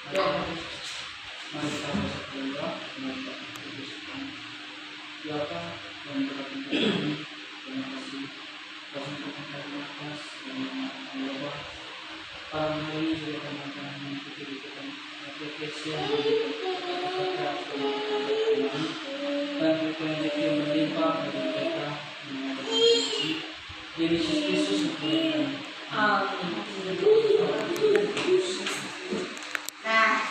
Mari kita berdoa semoga Tuhan siapa yang berkata ini. Terima kasih untuk atas Allah. Pada hari ini juga kami akan mengikuti aplikasi yang dan rezeki yang melimpah bagi mereka di Yesus Kristus. Amin. Nah,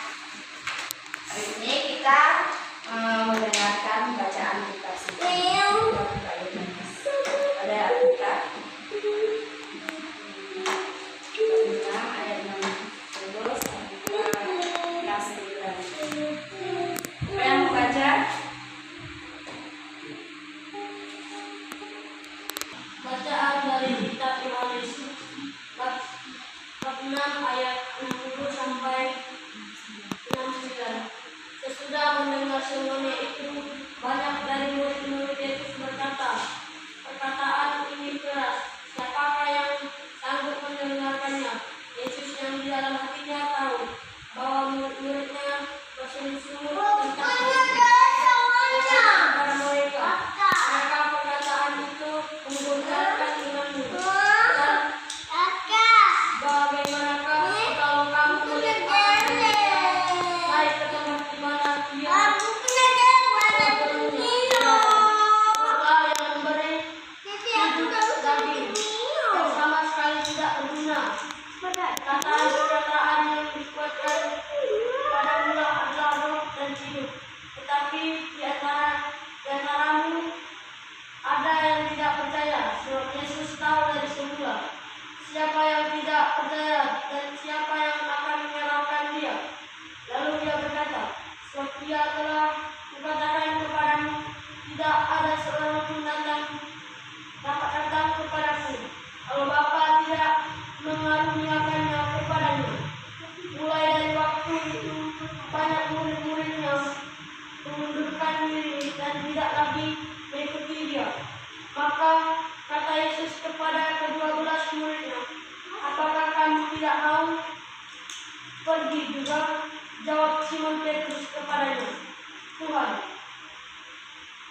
hari ini kita mendengarkan bacaan kita pada kita ayat 60 sampai 9. Siapa yang mau baca? Bacaan dari kitab Yohanes bab 6 ayat 60 sampai 69. Sesudah mendengar semuanya itu, banyak dari murid-murid Yesus berkata, "Perkataan ini keras, siapakah yang sanggup mendengarkannya?" Yesus yang di dalam hatinya tahu bahwa murid-muridnya bersungut-sungut tentang kepada mereka, "Adakah perkataan itu mengguncangkan imanmu? Dan bagaimanakah kalau kamu melihat anak manusia naik ke tempat di mana dia Allah yang memberi hidup daging yang sama sekali tidak berguna. Perkataan yang dikuatkan pada mula adalah roh dan hidup. Tetapi di antaramu ada yang tidak percaya, sebab Yesus tahu dari semula siapa yang tidak percaya dan siapa yang akan menyalahkan dia. Lalu dia berkata, sebab dia telah kukatakan kepadamu, tidak ada seorang pun dapat datang kepadaku kalau Bapa tidak mengaruniakannya kepadanya. Mulai dari waktu itu banyak murid-muridnya mengundurkan diri dan tidak lagi mengikuti dia. Maka kata Yesus kepada ke-12 muridnya, "Apakah kamu tidak mau pergi juga?" Jawab Simon Petrus kepadanya, "Tuhan,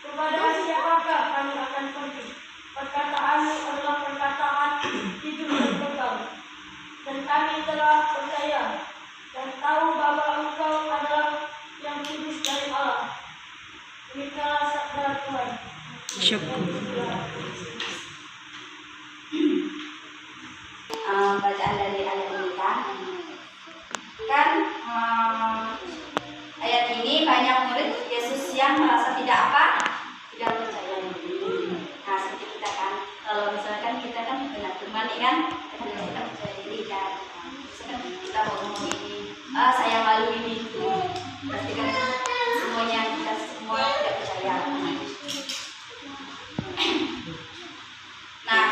kepada siapakah kami akan pergi? Perkataanmu adalah perkataan hidup yang kekal. Dan kami telah percaya dan tahu bahwa Engkau adalah yang kudus dari Allah." Demikianlah sabda Tuhan. Bacaan dari ayat ini kan ayat ini banyak murid Yesus yang merasa tidak percaya. Nah, seperti kita kan, kalau misalkan kita kan benar teman ini kan, kita percaya diri kan, misalkan kita mau ngomong ini, saya malu ini, berarti kan semuanya kita semua tidak percaya. Nah,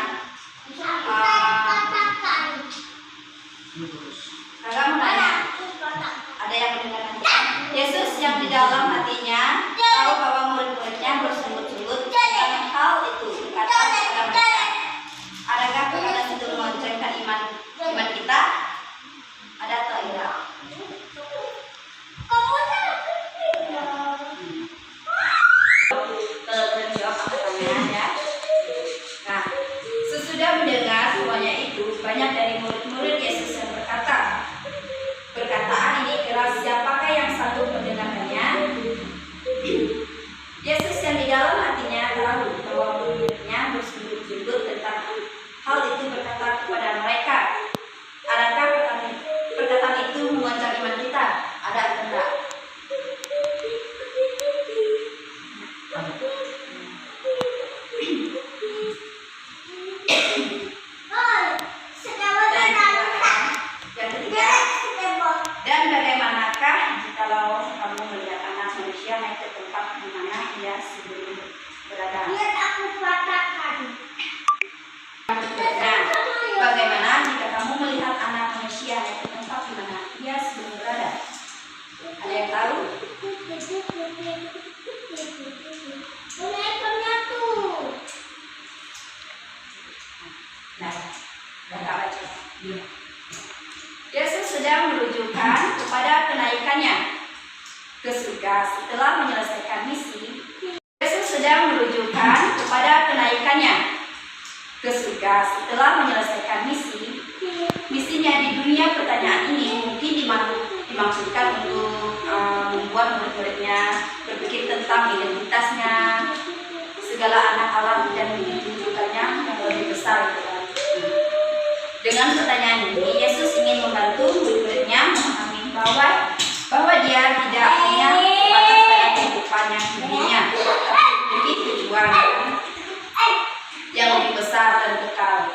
kakak mau nanya, ada yang mendengarkan Yesus yang di dalam hatinya tahu bahwa murid-muridnya bersungut-sungut tentang hal itu, berkata kepada mereka, adakah perkataan itu mengoncengkan iman kita? Ada atau tidak? Nah, sesudah mendengar semuanya itu, banyak dari murid-murid Yesus yang berkata, perkataan ini keras, siapakah yang sanggup mendengarkannya? Yesus yang di dalam hatinya tahu bahwa murid-muridnya bersungut-sungut tentang hal itu, berkata kepada mereka, adakah perkataan itu mengoncang iman kita? Ada atau tidak? Dan bagaimanakah jikalau kamu melihat anak manusia naik ke tempat di mana ia sebelum berada? Nah, bagaimana jika kamu melihat anak manusia naik ke tempat di mana ia sebelum berada? Ada yang tahu? Nah, Yesus sedang menunjukkan kepada kenaikan ke surga setelah menyelesaikan misi. Yesus sedang menunjukkan kepada kenaikannya ke surga setelah menyelesaikan misi. Misinya di dunia pertanyaan ini mungkin dimaksudkan untuk membuat murid-muridnya berpikir tentang identitasnya, segala anak Allah dan tuntutannya yang lebih besar. Dengan pertanyaan ini, Yesus ingin membantu murid-muridnya memahami bahwa dia tidak hanya terbatas pada kehidupannya dunia, tapi memiliki tujuan yang lebih besar dan kekal.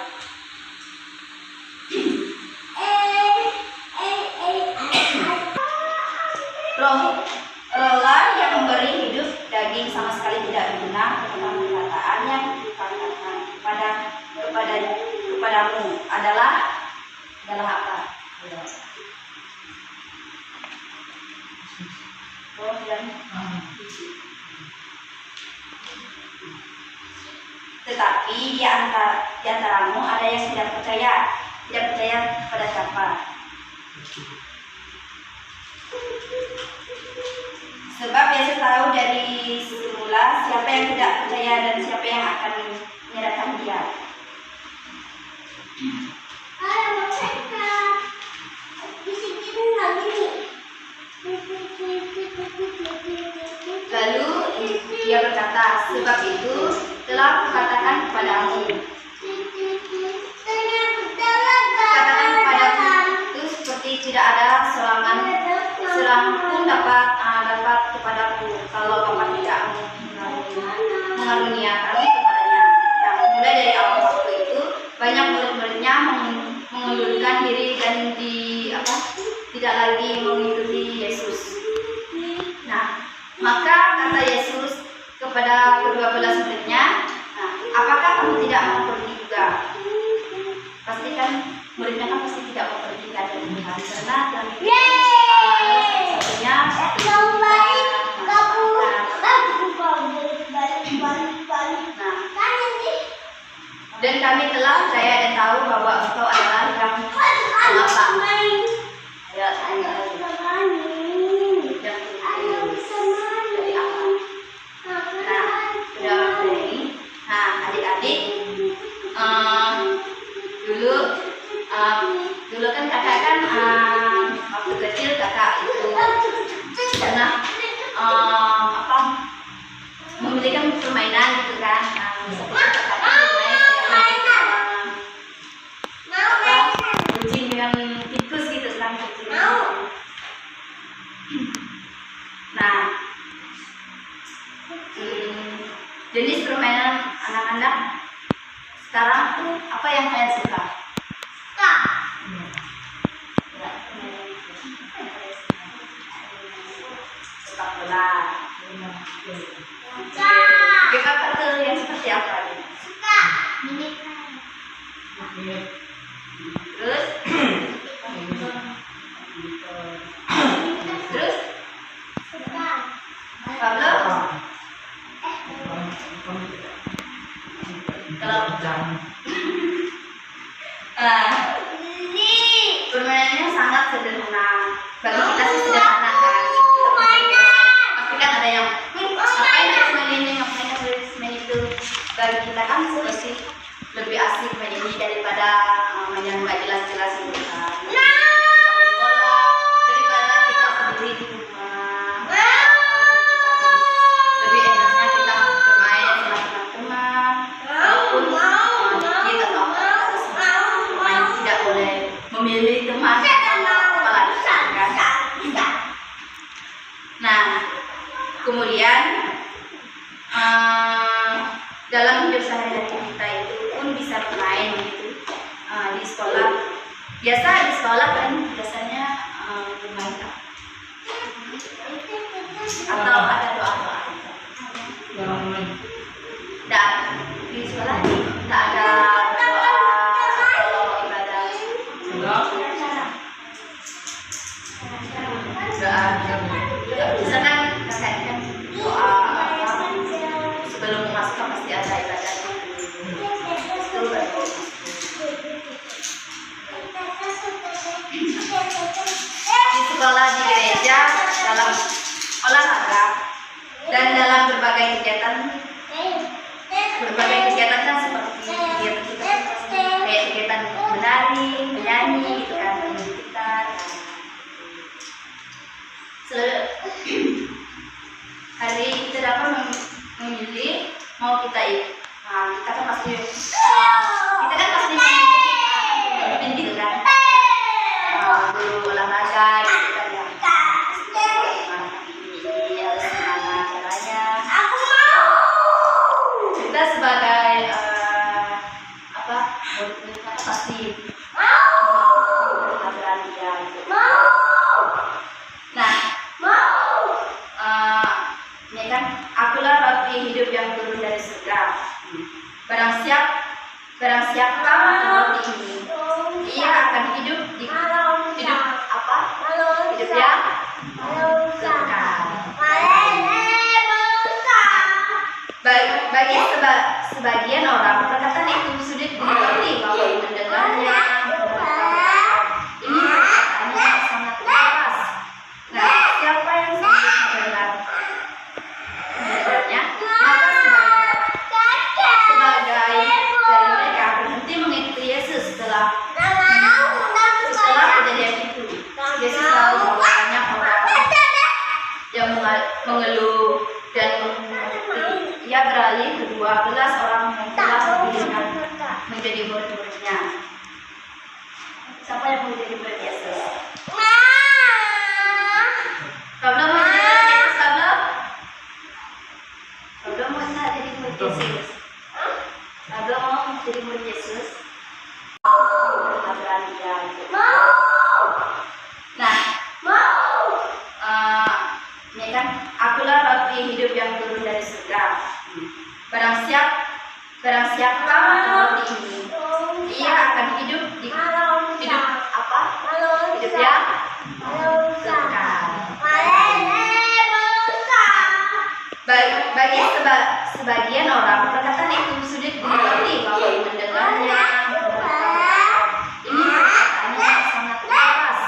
Roh Allah yang memberi hidup daging sama sekali tidak berguna tentang perkataan yang dikatakan kepadamu adalah apa? Roh dan tetapi di antaramu ada yang tidak percaya kepada siapa? Sebab Yesus tahu dari semula siapa yang tidak percaya dan siapa yang akan menyerahkan dia. Lalu dia berkata, sebab itu telah kukatakan kepadamu. Katakan kepadamu itu seperti tidak ada seorang pun dapat kepadaku kalau Bapa tidak mengaruniakan kepadanya. Nah, mulai dari awal waktu itu banyak murid-muridnya mengundurkan diri dan tidak lagi mengikuti Yesus. Nah, maka kata Yesus kepada kedua-belas muridnya, apakah kamu tidak mau pergi juga? Pasti kan muridnya kan pasti tidak mau pergi kan dari Tuhan, karena satunya dan kami telah percaya dan tahu bahwa engkau adalah yang Bapa. Adik-adik, dulu kan kakak kan waktu kecil kakak itu pernah memiliki permainan gitu kan. Kucing dengan tikus gitu kan. Nah, jenis permainan anak-anak sekarang tuh apa yang kalian suka? Sepak bola. Kakak tuh yang seperti apa? Terus? Pablo? Permainannya sangat sederhana. Bagi kita sih sederhana kan. Pasti kan ada yang ngapain harus main itu. Bagi kita kan seperti lebih asik main ini daripada main yang nggak jelas-jelas gitu kan. Main bola daripada kita sendiri di rumah. Lebih enaknya kita bermain sama teman-teman. Walaupun kita tahu main tidak boleh memilih teman apalagi kan. Nah, kemudian dalam hidup sehari-hari kita itu pun bisa bermain gitu di sekolah. Di sekolah kan biasanya bermain atau ada doa-doa. Di sekolah tidak ada doa atau ibadah. Misalkan kakaknya doa sebelum masuk pasti ada ibadah itu baru. Di sekolah di gereja dalam olahraga, dan dalam berbagai kegiatan kan seperti kegiatan kita kayak kegiatan menari, menyanyi gitu kan, gitar. Hari kita dapat memilih mau kita ikut. Nah, kita kan pasti memimpin gitu kan. Guru olahraga gitu kan ya. Harus gimana caranya. Kita sebagai murid kita pasti berani ya. Nah, ini kan akulah roti hidup yang turun dari surga. Barang siapa makan roti ini, ia akan hidup yang kekal. Bagi sebagian orang perkataan itu sulit dimengerti kalau mendengarnya. Ini perkataannya sangat keras. Nah, siapa yang sanggup mendengarnya, maka sebagai dari mereka berhenti mengikuti Yesus setelah kejadian itu. Yesus selalu banyak orang yang mengeluh dan mengerti. Ia beralih ke 12 orang yang telah dipilihnya menjadi murid-muridnya. Siapa yang mau jadi murid Yesus? Kamu mau jadi Yesus? Kamu mau jadi murid Yesus? Kamu mau jadi murid Yesus? Nah, ini kan akulah roti hidup yang turun dari surga. Barang siapa makan roti ini, ia akan hidup yang kekal. Bagi sebagian orang perkataan itu sulit dimengerti kalau mendengarnya. Ini perkataannya sangat keras.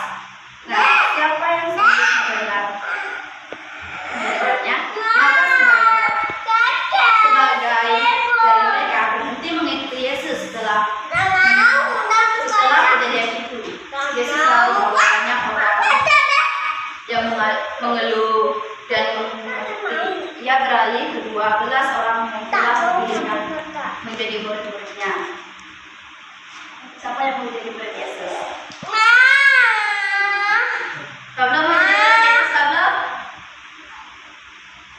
Nah, siapa yang sanggup mendengarnya, maka sebagai dari mereka berhenti mengikuti Yesus setelah kejadian itu. Yesus selalu banyak orang yang mengeluh dan mengerti. Ia beralih ke 12 orang yang telah dipilihnya menjadi murid-muridnya. Siapa yang mau jadi murid Yesus? Kamu mau jadi Yesus?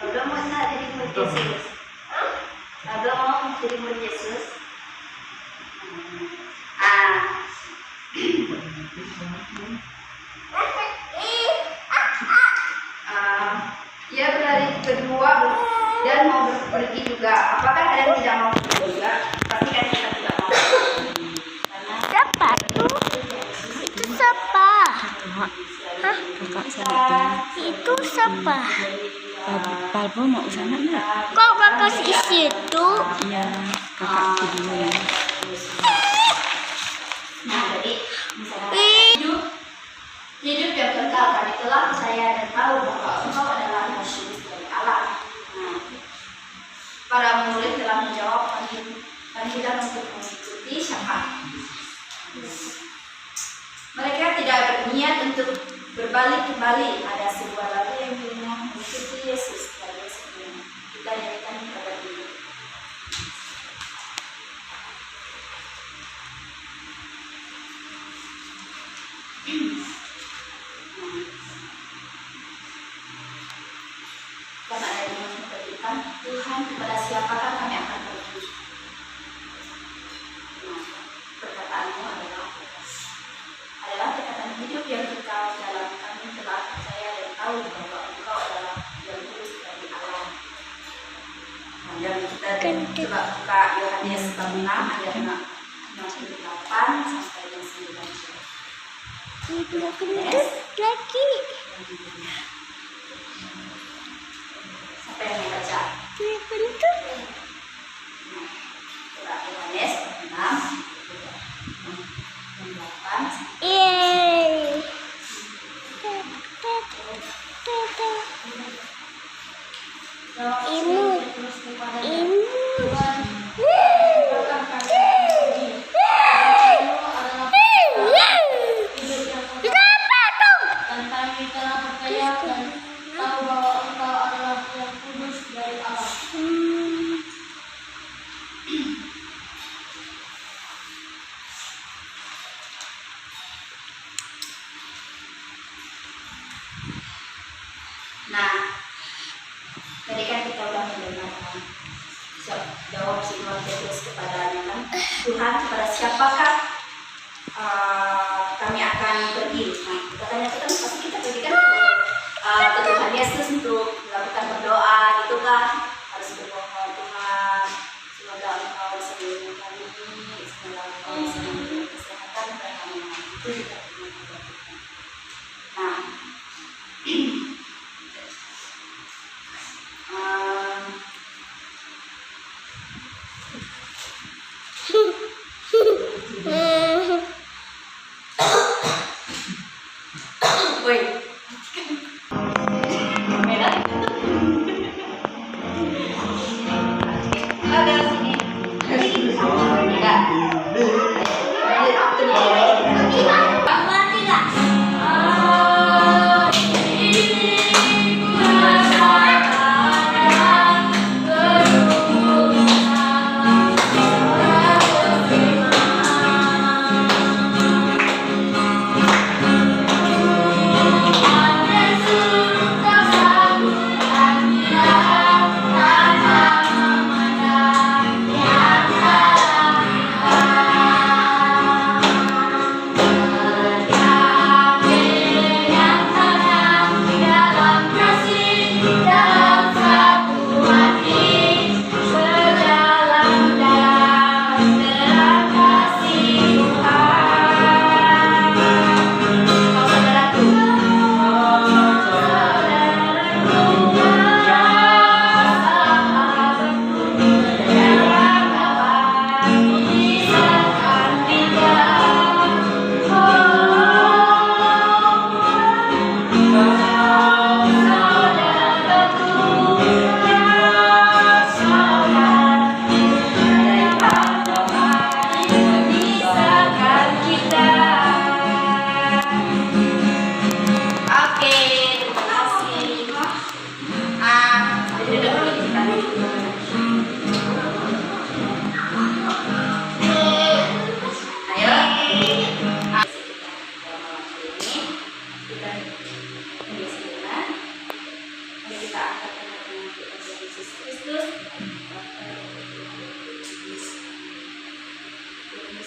Kamu mau jadi murid Yesus? Kamu mau jadi murid Yesus? Ia beralih kedua dan mau pergi juga. Apakah kalian tidak mau pergi juga? Pasti kan kita tidak mau. Siapa tuh? Itu siapa? Itu siapa? Palpo mau sana nggak? Kok kakak di situ? Iya, kakak itu dulu ya. Nah, jadi misalnya hidup yang kekal, kami telah percaya dan tahu bahwa Engkau adalah Yesus dari Allah. Nah, para murid telah menjawab panggilan untuk mengikuti syafaat. Mereka tidak berniat untuk berbalik kembali. Ada sebuah lagu yang bilang mengikuti Yesus dari sebelum kita nyanyikan kepada diri. Karena ada yang memperhatikan Tuhan, kepada siapakah kami akan pergi? Nah, perkataanmu adalah perkataan hidup yang kekal dalam kami telah percaya dan tahu bahwa Engkau adalah yang kudus dari Allah. Nah, dan kita coba buka Yohanes 6 ayat 68 sampai 9. Gendut lagi. Siapa yang mau baca? Gendut. Surat Yohanes 6 Yeay. Jawab senyum terus kepadanya. Tuhan, bukan kami ini. Itu adalah hidup yang kekal. Dan kami telah percaya dan tahu bahwa Engkau adalah yang kudus dari Allah. Nah, tadi kan kita udah mendengarkan jawab si Tuhan Petrus kepadanya kan, Tuhan, kepada siapakah kami akan pergi? Nah, katanya kita pasti kita pergi kan ke Tuhan Yesus untuk melakukan berdoa gitu kan, harus berdoa, Tuhan semoga Engkau bisa melindungi kami, semoga Engkau bisa memberi kesehatan dan keamanan. Itu juga nah woi, merah. Ada sini. Enggak.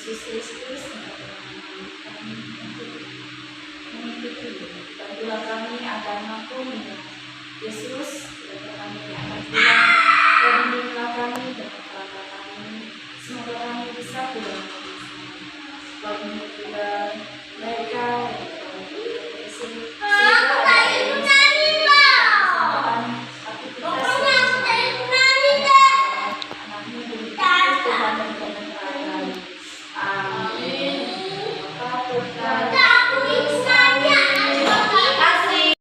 Yesus Kristus mengikuti bantulah kami agar mampu Yesus kami akan pulang lindungilah kami dan kepala kami semoga kami bisa pulang bagi mereka